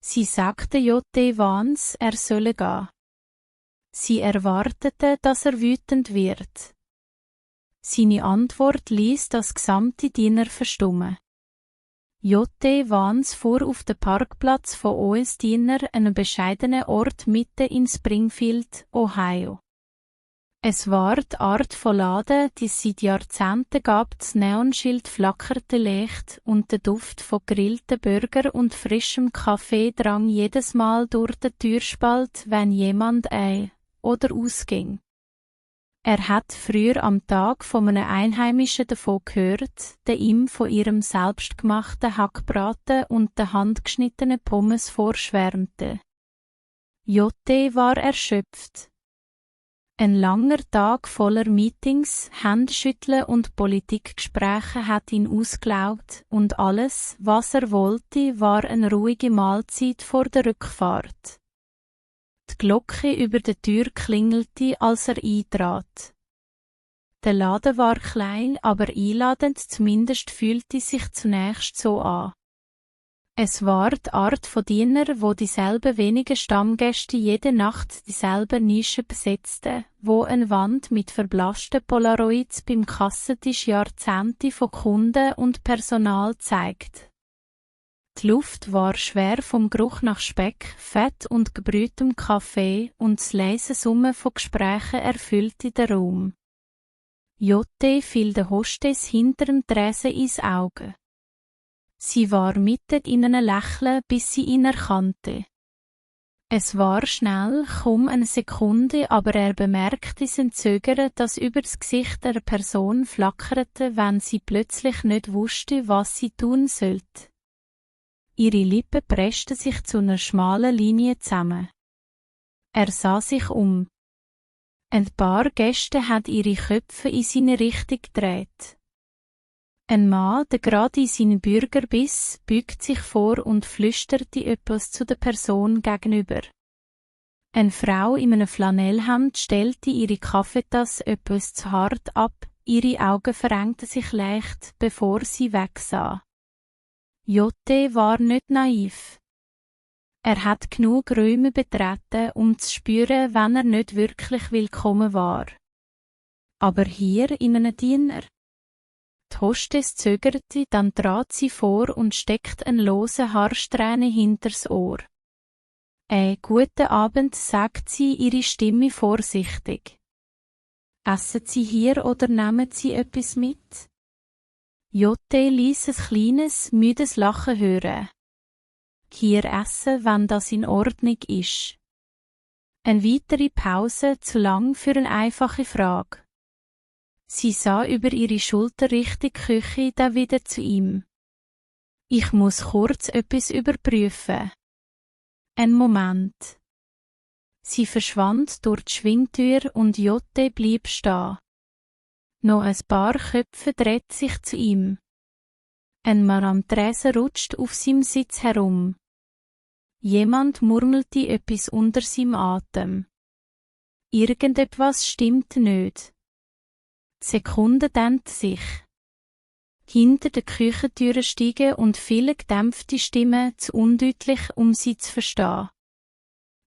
Sie sagte J.T. Vance, er solle gehen. Sie erwartete, dass er wütend wird. Seine Antwort ließ das gesamte Dinner verstummen. J.T. Vance fuhr auf den Parkplatz von OS Dinner, einem bescheidenen Ort mitten in Springfield, Ohio. Es war die Art von Laden, die es seit Jahrzehnten gab, das Neonschild flackerte leicht und der Duft von grillten Burger und frischem Kaffee drang jedes Mal durch den Türspalt, wenn jemand ein- oder ausging. Er hat früher am Tag von einem Einheimischen davon gehört, der ihm von ihrem selbstgemachten Hackbraten und den handgeschnittenen Pommes vorschwärmte. J.T. war erschöpft. Ein langer Tag voller Meetings, Händeschütteln und Politikgespräche hat ihn ausgelaugt und alles, was er wollte, war eine ruhige Mahlzeit vor der Rückfahrt. Die Glocke über der Tür klingelte, als er eintrat. Der Laden war klein, aber einladend, zumindest fühlte sich zunächst so an. Es war die Art von Diener, wo dieselben wenigen Stammgäste jede Nacht dieselben Nischen besetzten, wo eine Wand mit verblassten Polaroids beim Kassentisch Jahrzehnte von Kunden und Personal zeigt. Die Luft war schwer vom Geruch nach Speck, Fett und gebrühtem Kaffee und das leise Summen von Gesprächen erfüllte den Raum. J.T. fiel der Hostess hinter dem Tresen ins Auge. Sie war mitten in einem Lächeln, bis sie ihn erkannte. Es war schnell, kaum eine Sekunde, aber er bemerkte sein Zögern, das über das Gesicht der Person flackerte, wenn sie plötzlich nicht wusste, was sie tun sollte. Ihre Lippen pressten sich zu einer schmalen Linie zusammen. Er sah sich um. Ein paar Gäste hat ihre Köpfe in seine Richtung gedreht. Ein Mann, der gerade in seinen Burger biss, beugt sich vor und flüsterte etwas zu der Person gegenüber. Eine Frau in einem Flanellhemd stellte ihre Kaffeetasse etwas zu hart ab, ihre Augen verengten sich leicht, bevor sie wegsah. J.T. war nicht naiv. Er hat genug Räume betreten, um zu spüren, wenn er nicht wirklich willkommen war. Aber hier in einem Diener? Die Hostess zögerte, dann trat sie vor und steckte eine lose Haarsträhne hinters Ohr. Guten Abend, sagt sie, ihre Stimme vorsichtig. Essen Sie hier oder nehmen Sie etwas mit? J.T. ließ ein kleines, müdes Lachen hören. Hier essen, wenn das in Ordnung ist. Eine weitere Pause, zu lang für eine einfache Frage. Sie sah über ihre Schulter Richtung Küche, dann wieder zu ihm. Ich muss kurz etwas überprüfen. Ein Moment. Sie verschwand durch die Schwingtür und J.T. blieb stehen. Noch ein paar Köpfe drehten sich zu ihm. Ein Mann am Tresen rutscht auf seinem Sitz herum. Jemand murmelte etwas unter seinem Atem. Irgendetwas stimmt nicht. Die Sekunde dehnt sich. Hinter der Küchentüre steigen und viele gedämpfte Stimmen zu undeutlich, um sie zu verstehen.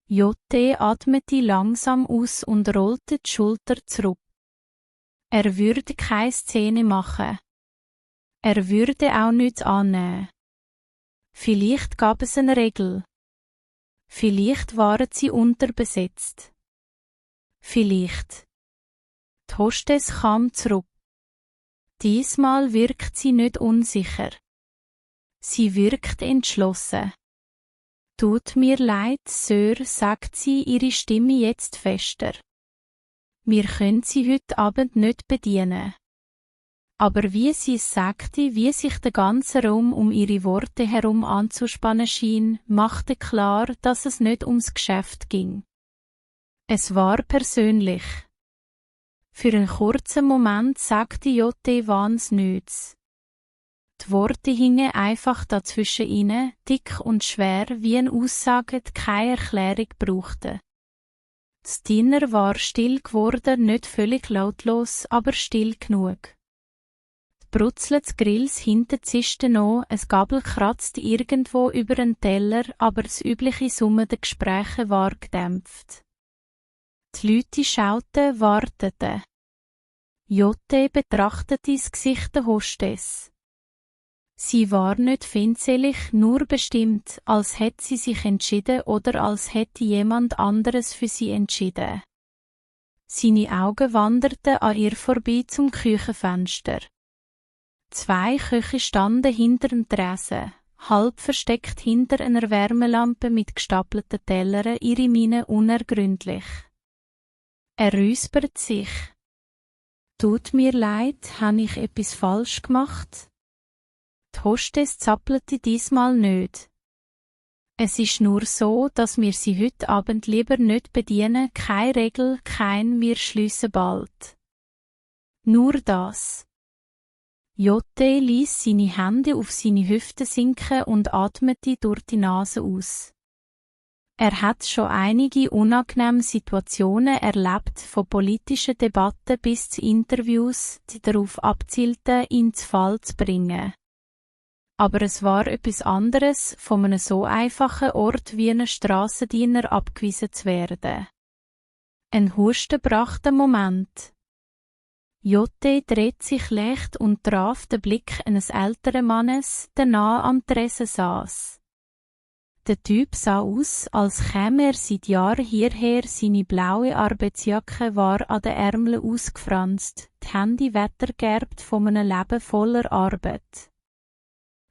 J.T. atmete langsam aus und rollte die Schulter zurück. Er würde keine Szene machen. Er würde auch nichts annehmen. Vielleicht gab es eine Regel. Vielleicht waren sie unterbesetzt. Vielleicht. Die Hostess kam zurück. Diesmal wirkt sie nicht unsicher. Sie wirkt entschlossen. Tut mir leid, Sir, sagt sie, ihre Stimme jetzt fester. Wir können Sie heute Abend nicht bedienen. Aber wie sie es sagte, wie sich der ganze Raum um ihre Worte herum anzuspannen schien, machte klar, dass es nicht ums Geschäft ging. Es war persönlich. Für einen kurzen Moment sagte J.T. Vance nichts. Die Worte hingen einfach dazwischen inne, dick und schwer, wie eine Aussage, die keine Erklärung brauchte. Das Dinner war still geworden, nicht völlig lautlos, aber still genug. Die Brutzeln des Grills hinten zischte noch, ein Gabel kratzt irgendwo über einen Teller, aber das übliche Summen der Gespräche war gedämpft. Die Leute schauten, warteten. Jotte betrachtete das Gesicht der Hostess. Sie war nicht feindselig, nur bestimmt, als hätte sie sich entschieden oder als hätte jemand anderes für sie entschieden. Seine Augen wanderten an ihr vorbei zum Küchenfenster. 2 Köche standen hinter dem Tresen, halb versteckt hinter einer Wärmelampe mit gestapelten Tellern, ihre Miene unergründlich. Er räuspert sich. »Tut mir leid, habe ich etwas falsch gemacht?« Die Hostess zappelte diesmal nicht. »Es ist nur so, dass wir Sie heute Abend lieber nicht bedienen, keine Regel, kein wir schliessen bald.« Nur das. Jotte ließ seine Hände auf seine Hüfte sinken und atmete durch die Nase aus. Er hat schon einige unangenehme Situationen erlebt, von politischen Debatten bis zu Interviews, die darauf abzielten, ihn zu Fall zu bringen. Aber es war etwas anderes, von einem so einfachen Ort wie einem Strassendiener abgewiesen zu werden. Ein Husten brachte einen Moment. Jotte dreht sich leicht und traf den Blick eines älteren Mannes, der nahe am Tresen saß. Der Typ sah aus, als käme er seit Jahren hierher, seine blaue Arbeitsjacke war an den Ärmeln ausgefranst, die Hände wettergerbt von einem Leben voller Arbeit.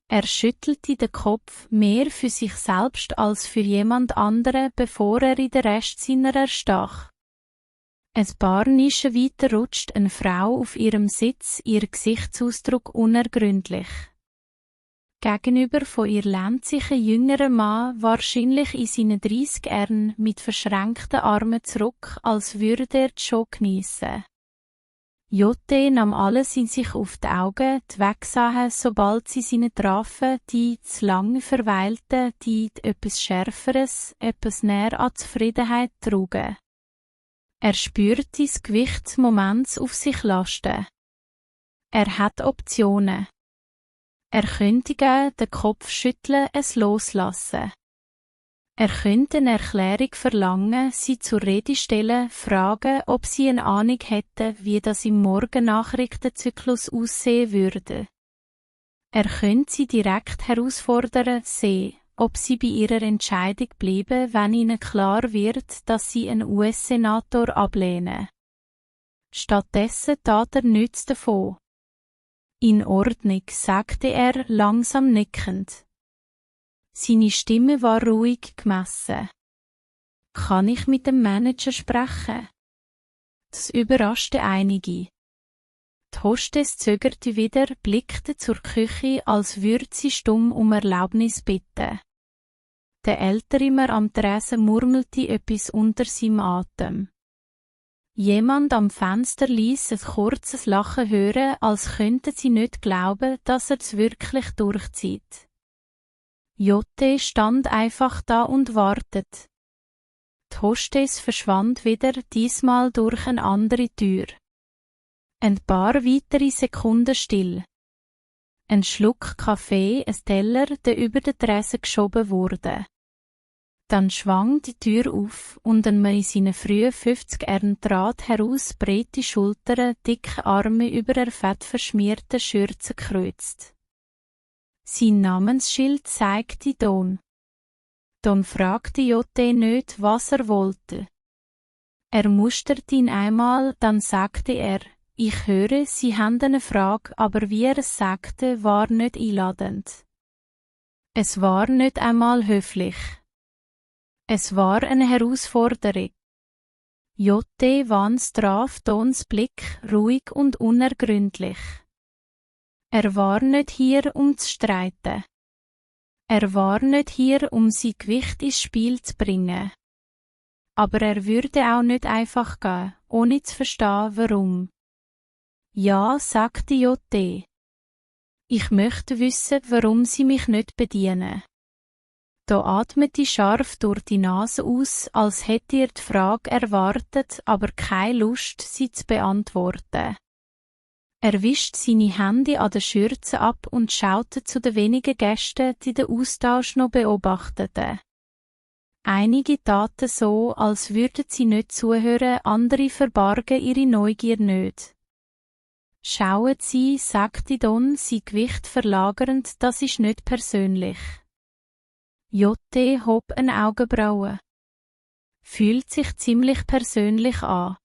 Er schüttelte den Kopf mehr für sich selbst als für jemand anderen, bevor er in den Rest seiner erstach. Ein paar Nischen weiter rutscht eine Frau auf ihrem Sitz, ihr Gesichtsausdruck unergründlich. Gegenüber von ihr lehnt sich ein jüngerer Mann, wahrscheinlich in seinen 30ern, mit verschränkten Armen zurück, als würde er die Show geniessen. Jotte nahm alles in sich auf die Augen, die wegsahen, sobald sie seine trafen, die zu lang verweilten, die etwas Schärferes, etwas näher an Zufriedenheit trugen. Er spürte das Gewicht des Moments auf sich lasten. Er hat Optionen. Er könnte gehen, den Kopf schütteln, es loslassen. Er könnte eine Erklärung verlangen, sie zur Rede stellen, fragen, ob sie eine Ahnung hätten, wie das im Morgennachrichtenzyklus aussehen würde. Er könnte sie direkt herausfordern, sehen, ob sie bei ihrer Entscheidung bleiben, wenn ihnen klar wird, dass sie einen US-Senator ablehnen. Stattdessen tat er nichts davon. »In Ordnung«, sagte er, langsam nickend. Seine Stimme war ruhig gemessen. »Kann ich mit dem Manager sprechen?« Das überraschte einige. Die Hostess zögerte wieder, blickte zur Küche, als würde sie stumm um Erlaubnis bitten. Der ältere Mann am Tresen murmelte etwas unter seinem Atem. Jemand am Fenster ließ ein kurzes Lachen hören, als könnte sie nicht glauben, dass er es wirklich durchzieht. Jotte stand einfach da und wartet. Die Hostess verschwand wieder, diesmal durch eine andere Tür. Ein paar weitere Sekunden still. Ein Schluck Kaffee, ein Teller, der über den Tresen geschoben wurde. Dann schwang die Tür auf und ein Mann in seinen frühen 50ern trat heraus, breite Schultern, dicke Arme über einer fettverschmierten Schürze gekreuzt. Sein Namensschild zeigte Don. Don fragte Jotte nicht, was er wollte. Er musterte ihn einmal, dann sagte er, »Ich höre, Sie haben eine Frage«, aber wie er es sagte, war nicht einladend. Es war nicht einmal höflich. Es war eine Herausforderung. Jotte Vans traf Dons Blick, ruhig und unergründlich. Er war nicht hier, um zu streiten. Er war nicht hier, um sein Gewicht ins Spiel zu bringen. Aber er würde auch nicht einfach gehen, ohne zu verstehen, warum. »Ja«, sagte Jotte. »Ich möchte wissen, warum Sie mich nicht bedienen.« Da atmete scharf durch die Nase aus, als hätte er die Frage erwartet, aber keine Lust, sie zu beantworten. Er wischt seine Hände an der Schürze ab und schaute zu den wenigen Gästen, die den Austausch noch beobachteten. Einige taten so, als würden sie nicht zuhören, andere verbargen ihre Neugier nicht. Schauen Sie, sagte Don, sein Gewicht verlagernd, das ist nicht persönlich. J.T. hob eine Augenbraue. Fühlt sich ziemlich persönlich an.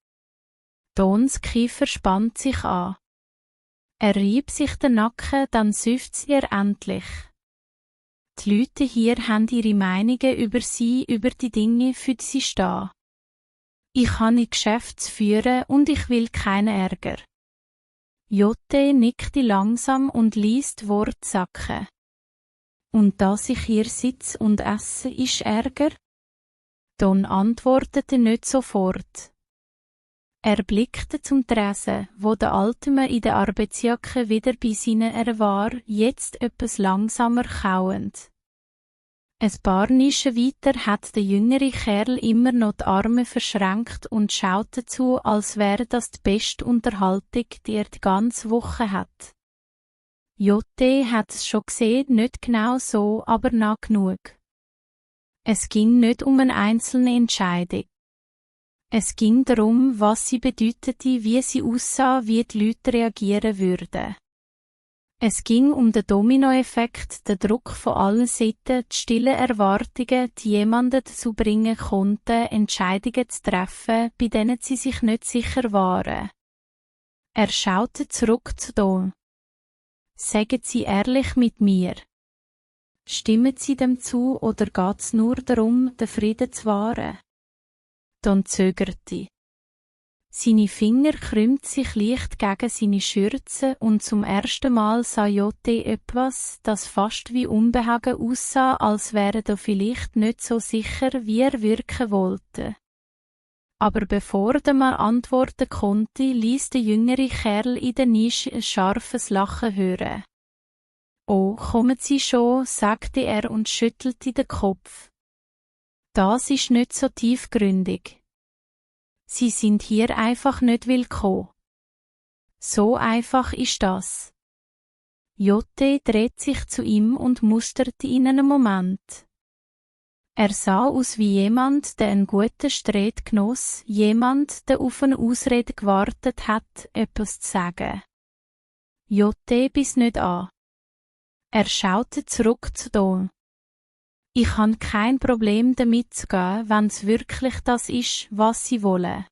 Dons Kiefer spannt sich an. Er rieb sich den Nacken, dann seufzte er endlich. Die Leute hier haben ihre Meinungen über sie, über die Dinge, für die sie stehen. Ich habe ein Geschäft zu führen und ich will keinen Ärger. J.T. nickte langsam und ließ die Worte sacken. Und dass ich hier sitze und esse, ist Ärger? Don antwortete nicht sofort. Er blickte zum Tresen, wo der alte Mann in der Arbeitsjacke wieder bei seinen war, jetzt etwas langsamer kauend. Ein paar Nischen weiter hat der jüngere Kerl immer noch die Arme verschränkt und schaute zu, als wäre das die beste Unterhaltung, die er die ganze Woche hat. J.T. hat es schon gesehen, nicht genau so, aber nah genug. Es ging nicht um eine einzelne Entscheidung. Es ging darum, was sie bedeutete, wie sie aussah, wie die Leute reagieren würden. Es ging um den Dominoeffekt, den Druck von allen Seiten, die stillen Erwartungen, die jemanden dazu bringen konnten, Entscheidungen zu treffen, bei denen sie sich nicht sicher waren. Er schaute zurück zu Don. Sagen Sie ehrlich mit mir. Stimmen Sie dem zu oder geht's nur darum, den Frieden zu wahren? Don zögerte. Seine Finger krümmten sich leicht gegen seine Schürze und zum ersten Mal sah J.T. etwas, das fast wie Unbehagen aussah, als wäre er vielleicht nicht so sicher, wie er wirken wollte. Aber bevor der Mann antworten konnte, ließ der jüngere Kerl in der Nische ein scharfes Lachen hören. »Oh, kommen Sie schon«, sagte er und schüttelte den Kopf. »Das ist nicht so tiefgründig. Sie sind hier einfach nicht willkommen. So einfach ist das.« J.T. dreht sich zu ihm und musterte ihn einen Moment. Er sah aus wie jemand, der einen guten Streit genoss, jemand, der auf eine Ausrede gewartet hat, etwas zu sagen. J.T. biss nicht an. Er schaute zurück zu Don. Ich habe kein Problem damit zu gehen, wenn es wirklich das ist, was sie wollen.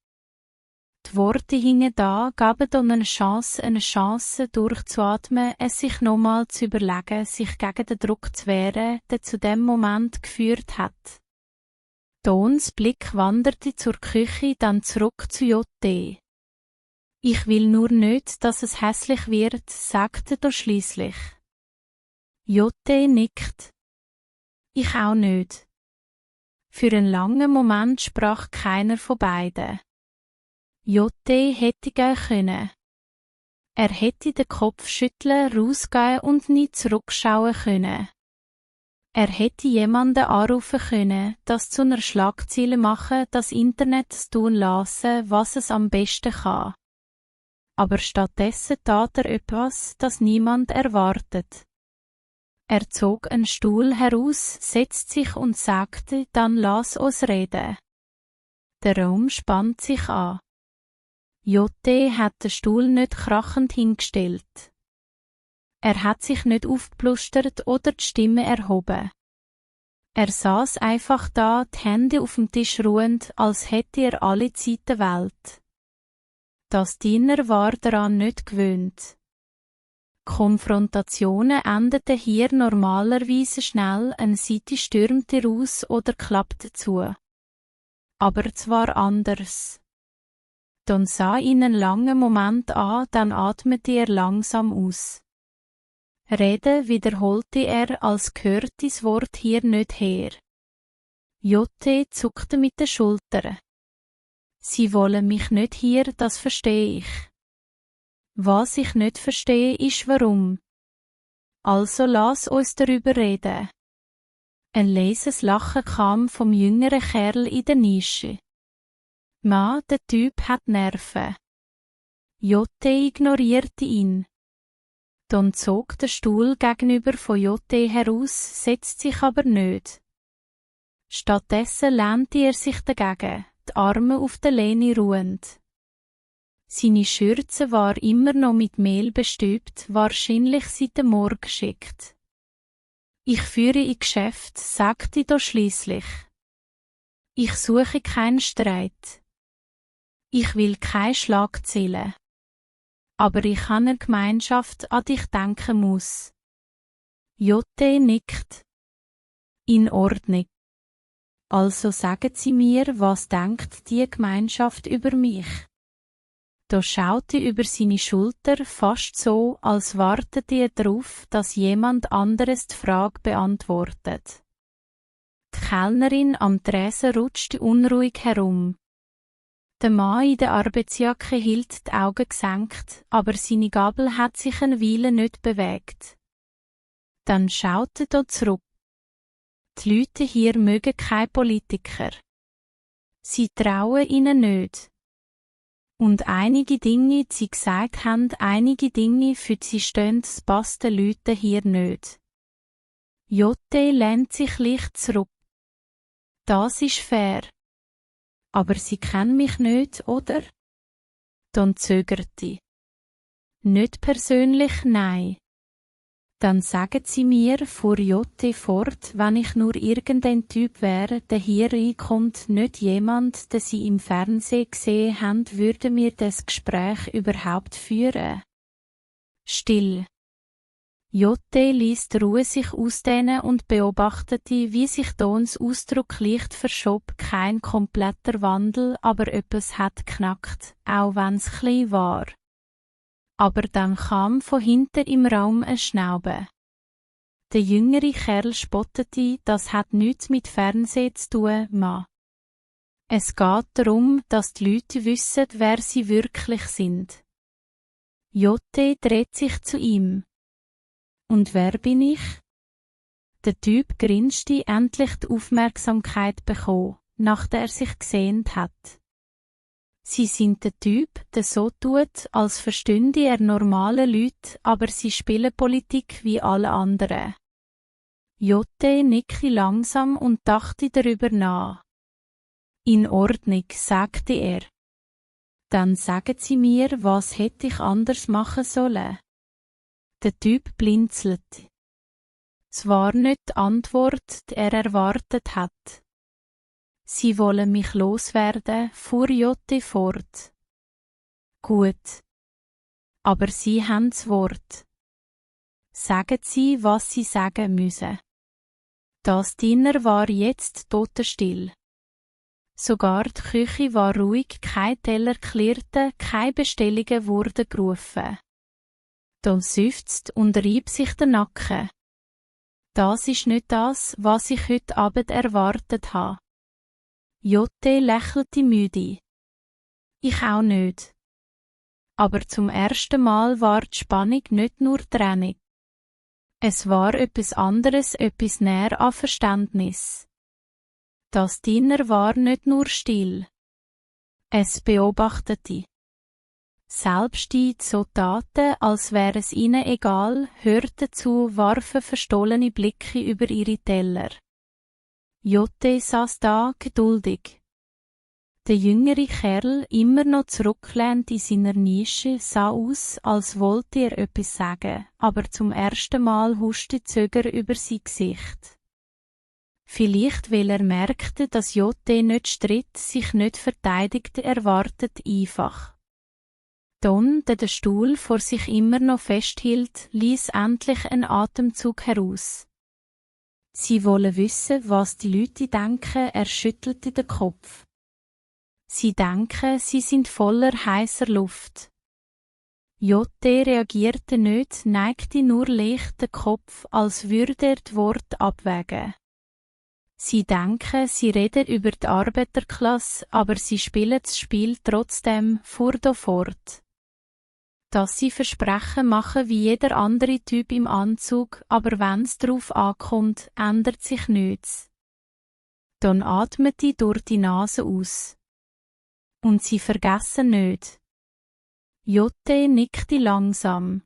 Die Worte hingen da, gaben Don eine Chance durchzuatmen, es sich nochmal zu überlegen, sich gegen den Druck zu wehren, der zu dem Moment geführt hat. Dons Blick wanderte zur Küche, dann zurück zu J.T. Ich will nur nicht, dass es hässlich wird, sagte er schliesslich. J.T. nickt. Ich auch nicht. Für einen langen Moment sprach keiner von beiden. J.T. hätte gehen können. Er hätte den Kopf schütteln, rausgehen und nie zurückschauen können. Er hätte jemanden anrufen können, das zu einer Schlagzeile machen, das Internet zu tun lassen, was es am besten kann. Aber stattdessen tat er etwas, das niemand erwartet. Er zog einen Stuhl heraus, setzte sich und sagte, dann lass uns reden. Der Raum spannt sich an. J.T. hat den Stuhl nicht krachend hingestellt. Er hat sich nicht aufgeplustert oder die Stimme erhoben. Er saß einfach da, die Hände auf dem Tisch ruhend, als hätte er alle Zeit der Welt. Das Diener war daran nicht gewöhnt. Konfrontationen endeten hier normalerweise schnell, eine Seite stürmte raus oder klappte zu. Aber es war anders. Don sah ihn einen langen Moment an, dann atmete er langsam aus. Reden wiederholte er, als gehört das Wort hier nicht her. J.T. zuckte mit den Schultern. Sie wollen mich nicht hier, das verstehe ich. Was ich nicht verstehe, ist warum. Also lass uns darüber reden. Ein leises Lachen kam vom jüngeren Kerl in der Nische. Mann, der Typ hat Nerven. Jotte ignorierte ihn. Don zog der Stuhl gegenüber von Jotte heraus, setzt sich aber nicht. Stattdessen lehnte er sich dagegen, die Arme auf der Lehne ruhend. Seine Schürze war immer noch mit Mehl bestübt, wahrscheinlich seit dem Morgen geschickt. Ich führe in Geschäft, sagte er schliesslich. Ich suche keinen Streit. Ich will keine Schlagzeilen. Aber ich habe eine Gemeinschaft, an die ich denken muss. Jotte nickt. In Ordnung. Also sagen Sie mir, was denkt die Gemeinschaft über mich? Da schaute über seine Schulter fast so, als wartete er darauf, dass jemand anderes die Frage beantwortet. Die Kellnerin am Tresen rutschte unruhig herum. Der Mann in der Arbeitsjacke hielt die Augen gesenkt, aber seine Gabel hat sich eine Weile nicht bewegt. Dann schaute er zurück. Die Leute hier mögen keine Politiker. Sie trauen ihnen nicht. Und einige Dinge, die sie gesagt haben, einige Dinge, für die sie stehen, das passt den Leuten hier nicht. Jotte lehnt sich leicht zurück. Das ist fair. Aber Sie kennen mich nicht, oder? Dann zögerte. Nicht persönlich, nein. Dann sagen Sie mir, fuhr Jotte fort, wenn ich nur irgendein Typ wäre, der hier reinkommt, nicht jemand, den Sie im Fernsehen gesehen haben, würde mir das Gespräch überhaupt führen. Still. Jotte ließ die Ruhe sich ausdehnen und beobachtete, wie sich Dons Ausdruck leicht verschob, kein kompletter Wandel, aber etwas hat knackt, auch wenn's klein war. Aber dann kam von hinten im Raum ein Schnauben. Der jüngere Kerl spottete, das hat nichts mit Fernsehen zu tun, Ma. Es geht darum, dass die Leute wissen, wer sie wirklich sind. Jotte dreht sich zu ihm. Und wer bin ich? Der Typ grinste, endlich die Aufmerksamkeit bekommen, nachdem er sich gesehnt hat. Sie sind der Typ, der so tut, als verstünde er normale Leute, aber sie spielen Politik wie alle anderen. Jotte nickte langsam und dachte darüber nach. In Ordnung, sagte er. Dann sagen Sie mir, was hätte ich anders machen sollen? Der Typ blinzelte. Es war nicht die Antwort, die er erwartet hat. Sie wollen mich loswerden, fuhr Jotte fort. Gut. Aber Sie haben das Wort. Sagen Sie, was Sie sagen müssen. Das Dinner war jetzt totenstill. Sogar die Küche war ruhig, kein Teller klirrte, keine Bestellungen wurden gerufen. Don seufzt und rieb sich den Nacken. Das ist nicht das, was ich heute Abend erwartet habe. Jotte lächelte müde. Ich auch nicht. Aber zum ersten Mal war die Spannung nicht nur Trennung. Es war etwas anderes, etwas näher an Verständnis. Das Dinner war nicht nur still. Es beobachtete. Selbst die so taten, als wäre es ihnen egal, hörten zu, warfen verstohlene Blicke über ihre Teller. Jotte saß da, geduldig. Der jüngere Kerl, immer noch zurückgelehnt in seiner Nische, sah aus, als wollte er etwas sagen, aber zum ersten Mal huschte Zöger über sein Gesicht. Vielleicht, weil er merkte, dass Jotte nicht stritt, sich nicht verteidigte, erwartet einfach. Don, der den Stuhl vor sich immer noch festhielt, ließ endlich einen Atemzug heraus. Sie wollen wissen, was die Leute denken, er schüttelte den Kopf. Sie denken, sie sind voller heißer Luft. Jotte reagierte nicht, neigte nur leicht den Kopf, als würde er die Worte abwägen. Sie denken, sie reden über die Arbeiterklasse, aber sie spielen das Spiel trotzdem, fuhr er fort. Dass sie Versprechen machen wie jeder andere Typ im Anzug, aber wenn's drauf ankommt, ändert sich nichts. Dann atmete durch die Nase aus. Und sie vergessen nicht. Jotte nickte langsam.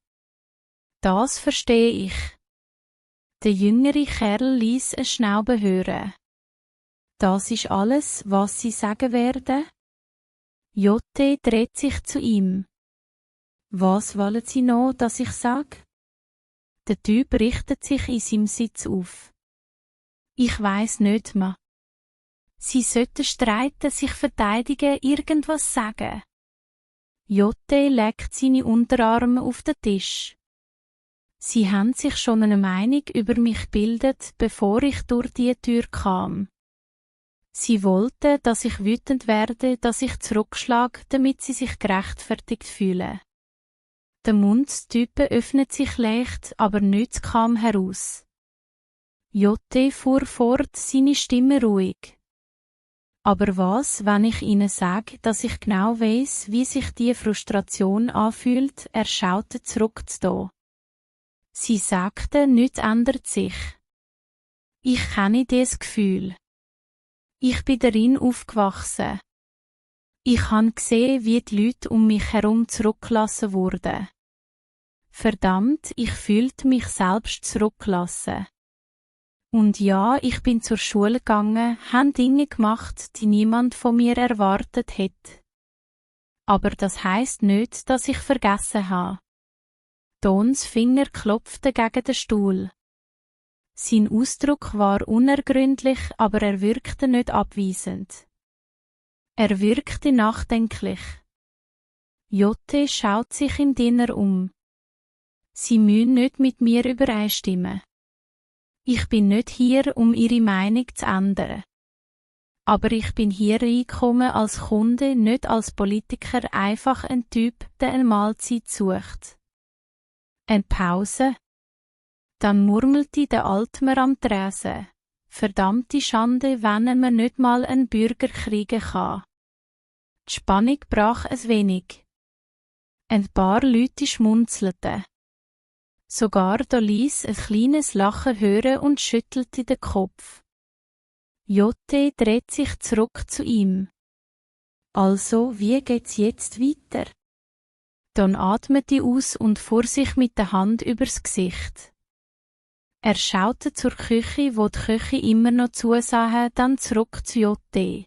Das verstehe ich. Der jüngere Kerl ließ es Schnauben hören. Das ist alles, was Sie sagen werden? Jotte dreht sich zu ihm. Was wollen Sie noch, dass ich sag? Der Typ richtet sich in seinem Sitz auf. Ich weiss nicht, ma. Sie sollten streiten, sich verteidigen, irgendwas sagen. Jotte legt seine Unterarme auf den Tisch. Sie haben sich schon eine Meinung über mich gebildet, bevor ich durch die Tür kam. Sie wollten, dass ich wütend werde, dass ich zurückschlage, damit sie sich gerechtfertigt fühlen. Der Mundstype öffnet sich leicht, aber nichts kam heraus. Jotte fuhr fort, seine Stimme ruhig. Aber was, wenn ich Ihnen sage, dass ich genau weiss, wie sich die Frustration anfühlt, er schaute zurück da. Sie sagte, nichts ändert sich. Ich kenne dieses Gefühl. Ich bin darin aufgewachsen. Ich habe gesehen, wie die Leute um mich herum zurückgelassen wurden. Verdammt, ich fühlte mich selbst zurückgelassen. Und ja, ich bin zur Schule gegangen, habe Dinge gemacht, die niemand von mir erwartet hätte. Aber das heisst nicht, dass ich vergessen habe. Dons Finger klopfte gegen den Stuhl. Sein Ausdruck war unergründlich, aber er wirkte nicht abweisend. Er wirkte nachdenklich. Jotte schaut sich im Dinner um. Sie müssen nicht mit mir übereinstimmen. Ich bin nicht hier, um Ihre Meinung zu ändern. Aber ich bin hier reingekommen als Kunde, nicht als Politiker, einfach ein Typ, der eine Mahlzeit sucht. Eine Pause? Dann murmelte der Altmer am Tresen. Verdammte Schande, wenn man nicht mal einen Bürger kriegen kann. Die Spannung brach ein wenig. Ein paar Leute schmunzelten. Sogar da ließ ein kleines Lachen hören und schüttelte den Kopf. Jotte dreht sich zurück zu ihm. Also, wie geht's jetzt weiter? Dann atmete aus und fuhr sich mit der Hand übers Gesicht. Er schaute zur Küche, wo die Köche immer noch zusahen, dann zurück zu Jotte.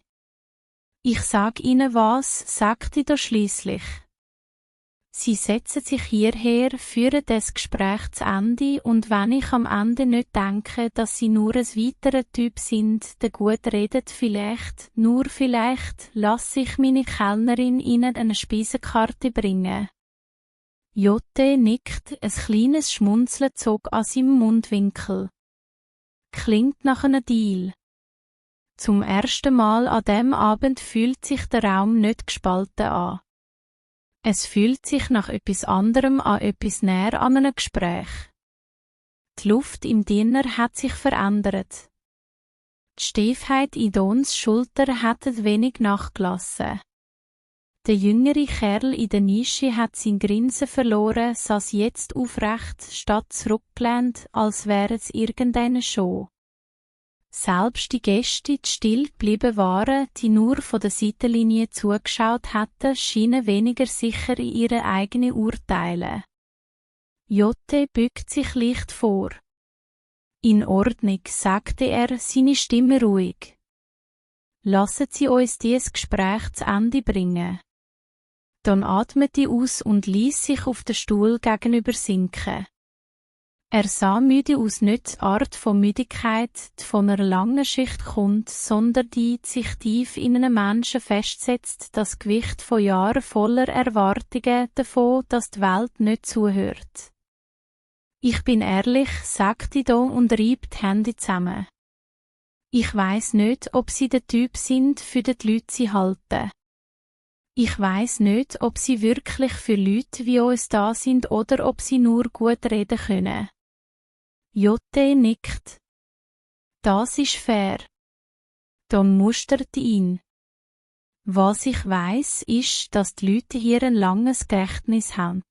Ich sag Ihnen was, sagte er schliesslich. Sie setzen sich hierher, führen das Gespräch zu Ende, und wenn ich am Ende nicht denke, dass Sie nur ein weiterer Typ sind, der gut redet, vielleicht, nur vielleicht, lasse ich meine Kellnerin Ihnen eine Speisekarte bringen. Jotte nickt, ein kleines Schmunzeln zog an seinem Mundwinkel. Klingt nach einem Deal. Zum ersten Mal an dem Abend fühlt sich der Raum nicht gespalten an. Es fühlt sich nach etwas anderem an etwas näher an einem Gespräch. Die Luft im Dinner hat sich verändert. Die Steifheit in Dons Schulter hat ein wenig nachgelassen. Der jüngere Kerl in der Nische hat sein Grinsen verloren, saß jetzt aufrecht, statt zurückgelehnt, als wäre es irgendeine Show. Selbst die Gäste, die still geblieben waren, die nur von der Seitenlinie zugeschaut hatten, schienen weniger sicher in ihren eigenen Urteilen. Jotte bückt sich leicht vor. In Ordnung, sagte er, seine Stimme ruhig. Lassen Sie uns dieses Gespräch zu Ende bringen. Dann atmete aus und ließ sich auf den Stuhl gegenüber sinken. Er sah müde aus, nicht die Art von Müdigkeit, die von einer langen Schicht kommt, sondern die sich tief in einem Menschen festsetzt, das Gewicht von Jahren voller Erwartungen davon, dass die Welt nicht zuhört. Ich bin ehrlich, sagte da und rieb die Hände zusammen. Ich weiss nicht, ob Sie der Typ sind, für den die Leute sie halten. Ich weiss nicht, ob Sie wirklich für Leute wie uns da sind oder ob Sie nur gut reden können. Jotte nickt. Das ist fair. Don musterte ihn. Was ich weiss, ist, dass die Leute hier ein langes Gedächtnis haben.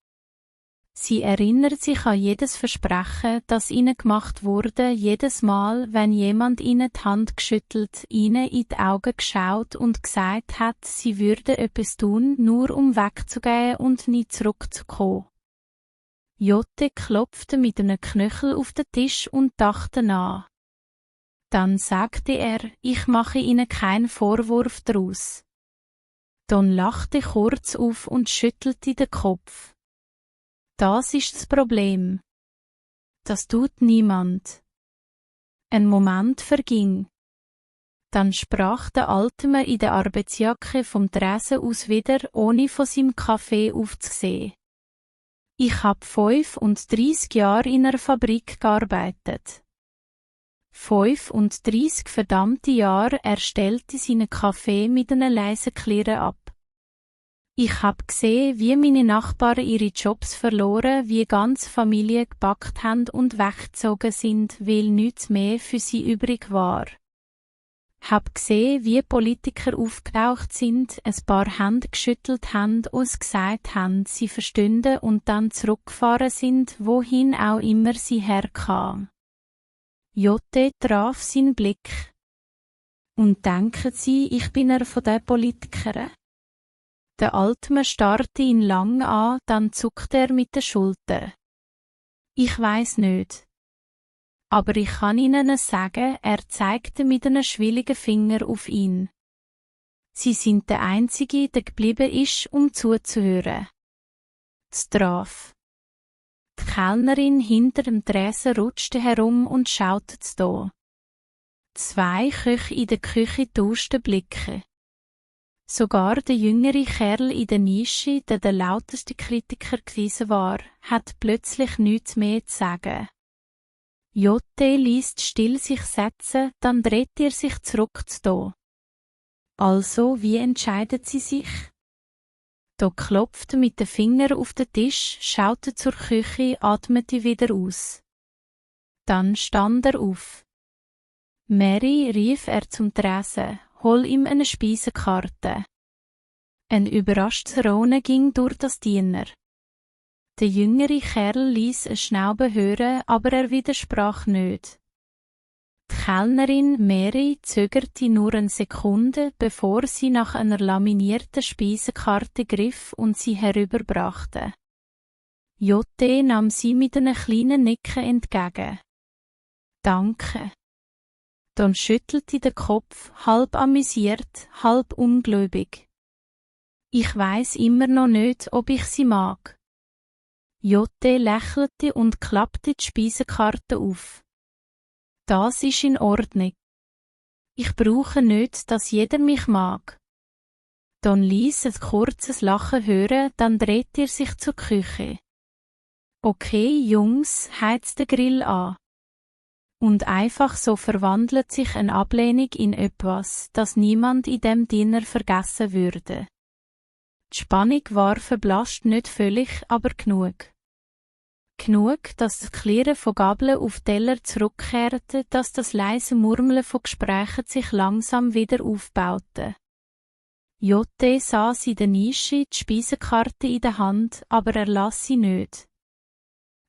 Sie erinnert sich an jedes Versprechen, das ihnen gemacht wurde, jedes Mal, wenn jemand ihnen die Hand geschüttelt, ihnen in die Augen geschaut und gesagt hat, sie würde etwas tun, nur um wegzugehen und nie zurückzukommen. Jotte klopfte mit einem Knöchel auf den Tisch und dachte nach. Dann sagte er, ich mache Ihnen keinen Vorwurf daraus. Don lachte kurz auf und schüttelte den Kopf. Das ist das Problem. Das tut niemand. Ein Moment verging. Dann sprach der alte Mann in der Arbeitsjacke vom Tresen aus wieder, ohne von seinem Kaffee aufzusehen. Ich habe 35 Jahre in einer Fabrik gearbeitet. 35 verdammte Jahre stellte seinen Kaffee mit einem leisen Klirren ab. Ich habe gesehen, wie meine Nachbarn ihre Jobs verloren, wie ganze Familien gepackt haben und weggezogen sind, weil nichts mehr für sie übrig war. Hab gesehen, wie Politiker aufgetaucht sind, ein paar Hände geschüttelt haben, uns gesagt haben, sie verstünden und dann zurückgefahren sind, wohin auch immer sie herkamen. Jotte traf seinen Blick. Und denken Sie, ich bin von den Politikern? Der alte Mann starrte ihn lang an, dann zuckte er mit den Schultern. Ich weiss nicht. Aber ich kann Ihnen sagen, er zeigte mit einem schwilligen Finger auf ihn. Sie sind der Einzige, der geblieben ist, um zuzuhören. Strafe. Die Kellnerin hinter dem Tresen rutschte herum und schaute da. 2 Köche in der Küche tauschten Blicke. Sogar der jüngere Kerl in der Nische, der lauteste Kritiker gewesen war, hat plötzlich nichts mehr zu sagen. Jotte liest still sich setzen, dann dreht er sich zurück zu da. Also, wie entscheidet sie sich? Da klopfte mit den Fingern auf den Tisch, schaute zur Küche, atmete wieder aus. Dann stand er auf. Mary, rief er zum Tresen, hol ihm eine Speisekarte. Ein überraschtes Raunen ging durch das Diener. Der jüngere Kerl ließ es Schnauben hören, aber er widersprach nicht. Die Kellnerin Mary zögerte nur eine Sekunde, bevor sie nach einer laminierten Speisekarte griff und sie herüberbrachte. Jotte nahm sie mit einem kleinen Nicken entgegen. Danke. Don schüttelte den Kopf, halb amüsiert, halb ungläubig. Ich weiss immer noch nicht, ob ich sie mag. Jotte lächelte und klappte die Speisekarte auf. Das ist in Ordnung. Ich brauche nicht, dass jeder mich mag. Don ließ ein kurzes Lachen hören, dann drehte er sich zur Küche. Okay, Jungs, heizt den Grill an. Und einfach so verwandelt sich eine Ablehnung in etwas, das niemand in dem Dinner vergessen würde. Die Spannung war verblasst nicht völlig, aber genug. Genug, dass das Klirren von Gabeln auf Teller zurückkehrte, dass das leise Murmeln von Gesprächen sich langsam wieder aufbaute. Jotte saß in der Nische, die Speisekarte in der Hand, aber er las sie nicht.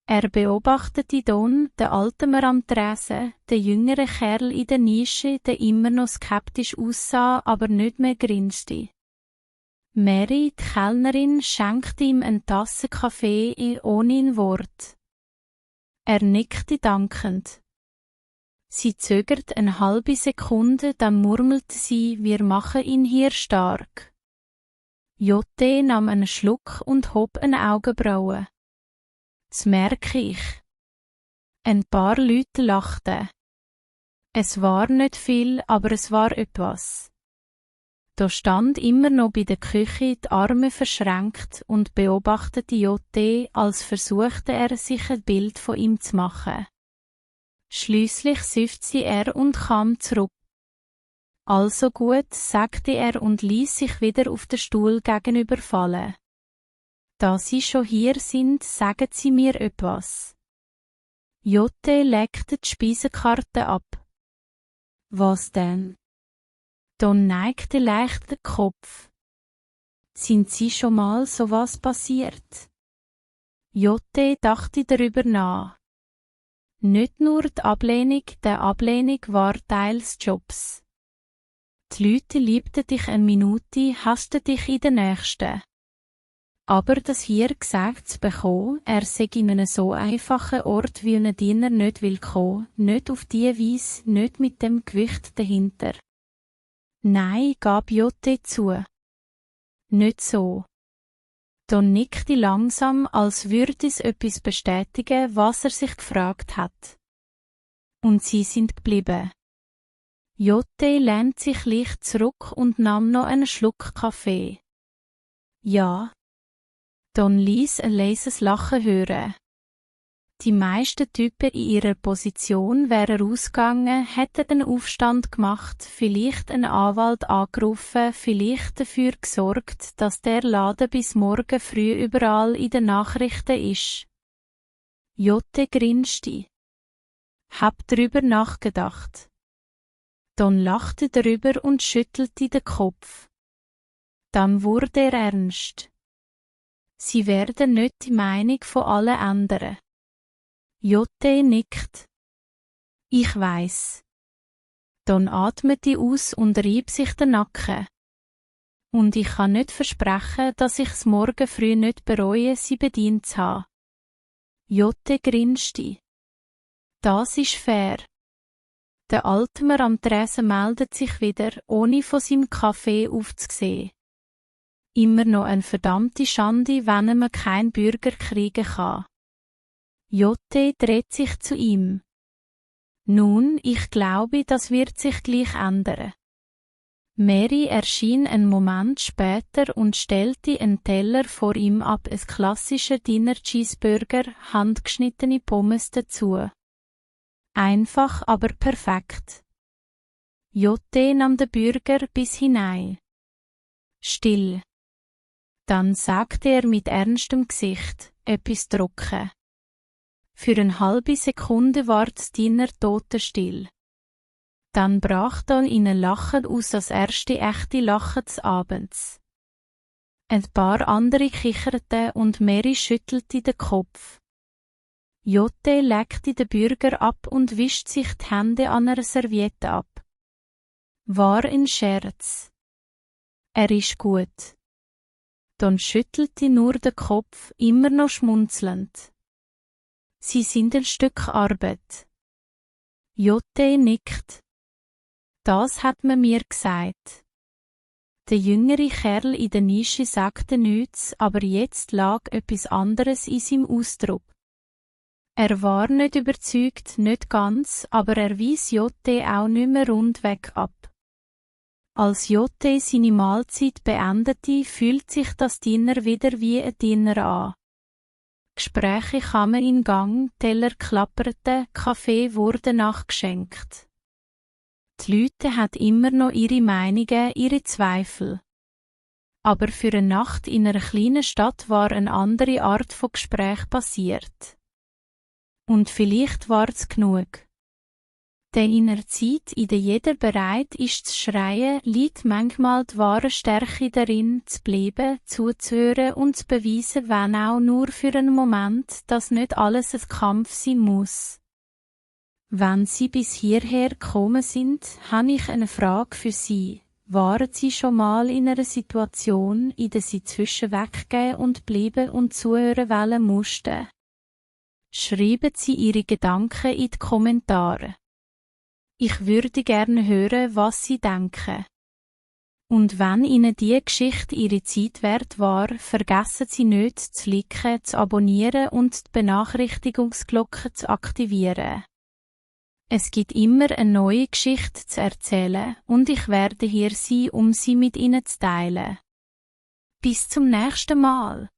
Er beobachtete Don, den alten Mann am Tresen, den jüngeren Kerl in der Nische, der immer noch skeptisch aussah, aber nicht mehr grinste. Mary, die Kellnerin, schenkte ihm eine Tasse Kaffee ohne ein Wort. Er nickte dankend. Sie zögerte eine halbe Sekunde, dann murmelte sie, wir machen ihn hier stark. Jotte nahm einen Schluck und hob eine Augenbraue. Das merke ich. Ein paar Leute lachten. Es war nicht viel, aber es war etwas. Da stand immer noch bei der Küche, die Arme verschränkt und beobachtete Jotte, als versuchte er, sich ein Bild von ihm zu machen. Schliesslich seufzte er und kam zurück. Also gut, sagte er und ließ sich wieder auf den Stuhl gegenüber fallen. Da Sie schon hier sind, sagen Sie mir etwas. Jotte legte die Speisekarte ab. Was denn? Don neigte leicht den Kopf. Sind Sie schon mal so was passiert? Jotte dachte darüber nach. Nicht nur die Ablehnung der Ablehnung war Teil des Jobs. Die Leute liebten dich eine Minute, hassten dich in der nächsten. Aber das hier gesagt zu bekommen, er sei in einem so einfachen Ort wie ein Diener nicht willkommen, nicht auf diese Weise, nicht mit dem Gewicht dahinter. Nein, gab Jotte zu. Nicht so. Don nickte langsam, als würde es etwas bestätigen, was er sich gefragt hat. Und sie sind geblieben. Jotte lehnt sich leicht zurück und nahm noch einen Schluck Kaffee. Ja. Don ließ ein leises Lachen hören. Die meisten Typen in ihrer Position wären rausgegangen, hätten einen Aufstand gemacht, vielleicht einen Anwalt angerufen, vielleicht dafür gesorgt, dass der Laden bis morgen früh überall in den Nachrichten ist. Jotte grinste. Hab drüber nachgedacht. Don lachte darüber und schüttelte den Kopf. Dann wurde er ernst. Sie werden nicht die Meinung von allen ändern. Jotte nickt. Ich weiss. Don atmete aus und rieb sich den Nacken. Und ich kann nicht versprechen, dass ich's morgen früh nicht bereue, sie bedient zu haben. Jotte grinste. Das ist fair. Der Altmer am Tresen meldet sich wieder, ohne von seinem Kaffee aufzusehen. Immer noch eine verdammte Schande, wenn man keinen Bürger kriegen kann. Jotte dreht sich zu ihm. Nun, ich glaube, das wird sich gleich ändern. Mary erschien einen Moment später und stellte einen Teller vor ihm ab, ein klassischer Dinner-Cheeseburger, handgeschnittene Pommes dazu. Einfach, aber perfekt. Jotte nahm den Burger bis hinein. Still. Dann sagte er mit ernstem Gesicht, etwas trocken. Für eine halbe Sekunde ward das Dinner totenstill. Dann brach Don in ein Lachen aus, das erste echte Lachen des Abends. Ein paar andere kicherten und Mary schüttelte den Kopf. Jotte leckte den Burger ab und wischte sich die Hände an einer Serviette ab. War ein Scherz. Er ist gut. Don schüttelte nur den Kopf, immer noch schmunzelnd. Sie sind ein Stück Arbeit. Jotte nickt. Das hat man mir gesagt. Der jüngere Kerl in der Nische sagte nichts, aber jetzt lag etwas anderes in seinem Ausdruck. Er war nicht überzeugt, nicht ganz, aber er wies Jotte auch nicht mehr rundweg ab. Als Jotte seine Mahlzeit beendete, fühlt sich das Dinner wieder wie ein Dinner an. Gespräche kamen in Gang, Teller klapperten, Kaffee wurde nachgeschenkt. Die Leute hatten immer noch ihre Meinungen, ihre Zweifel. Aber für eine Nacht in einer kleinen Stadt war eine andere Art von Gespräch passiert. Und vielleicht war's genug. Denn in einer Zeit, in der jeder bereit ist zu schreien, liegt manchmal die wahre Stärke darin, zu bleiben, zuzuhören und zu beweisen, wenn auch nur für einen Moment, dass nicht alles ein Kampf sein muss. Wenn Sie bis hierher gekommen sind, habe ich eine Frage für Sie. Waren Sie schon mal in einer Situation, in der Sie zwischenweggehen und bleiben und zuhören wollen mussten? Schreiben Sie Ihre Gedanken in die Kommentare. Ich würde gerne hören, was Sie denken. Und wenn Ihnen diese Geschichte Ihre Zeit wert war, vergessen Sie nicht, zu liken, zu abonnieren und die Benachrichtigungsglocke zu aktivieren. Es gibt immer eine neue Geschichte zu erzählen und ich werde hier sein, um sie mit Ihnen zu teilen. Bis zum nächsten Mal.